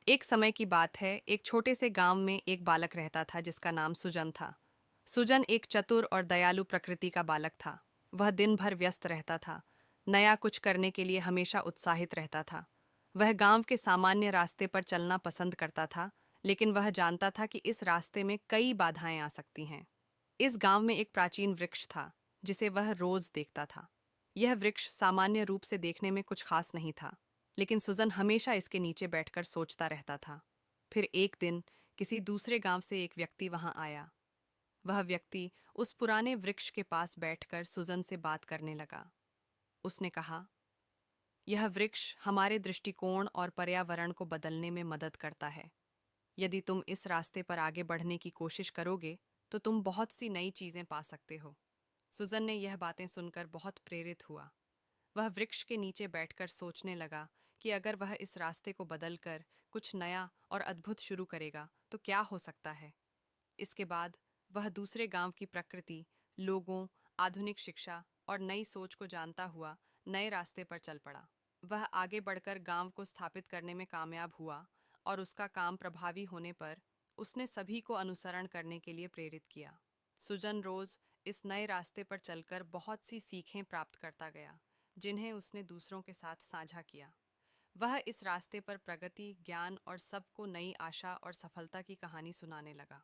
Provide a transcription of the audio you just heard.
एक समय की बात है, एक छोटे से गांव में एक बालक रहता था जिसका नाम सुजन था। सुजन एक चतुर और दयालु प्रकृति का बालक था। वह दिन भर व्यस्त रहता था, नया कुछ करने के लिए हमेशा उत्साहित रहता था। वह गांव के सामान्य रास्ते पर चलना पसंद करता था, लेकिन वह जानता था कि इस रास्ते में कई बाधाएं आ सकती हैं। इस गांव में एक प्राचीन वृक्ष था, जिसे वह रोज देखता था। यह वृक्ष सामान्य रूप से देखने में कुछ खास नहीं था, लेकिन सुजन हमेशा इसके नीचे बैठकर सोचता रहता था। फिर एक दिन किसी दूसरे गांव से एक व्यक्ति वहां आया। वह व्यक्ति उस पुराने वृक्ष के पास बैठकर सुजन से बात करने लगा। उसने कहा, यह वृक्ष हमारे दृष्टिकोण और पर्यावरण को बदलने में मदद करता है। यदि तुम इस रास्ते पर आगे बढ़ने की कोशिश करोगे, तो तुम बहुत सी नई चीजें पा सकते हो। सुजन ने यह बातें सुनकर बहुत प्रेरित हुआ। वह वृक्ष के नीचे बैठकर सोचने लगा कि अगर वह इस रास्ते को बदलकर कुछ नया और अद्भुत शुरू करेगा तो क्या हो सकता है। इसके बाद वह दूसरे गांव की प्रकृति, लोगों, आधुनिक शिक्षा और नई सोच को जानता हुआ नए रास्ते पर चल पड़ा। वह आगे बढ़कर गांव को स्थापित करने में कामयाब हुआ और उसका काम प्रभावी होने पर उसने सभी को अनुसरण करने के लिए प्रेरित किया। सुजन रोज इस नए रास्ते पर चलकर बहुत सी सीखें प्राप्त करता गया, जिन्हें उसने दूसरों के साथ साझा किया। वह इस रास्ते पर प्रगति, ज्ञान और सबको नई आशा और सफलता की कहानी सुनाने लगा।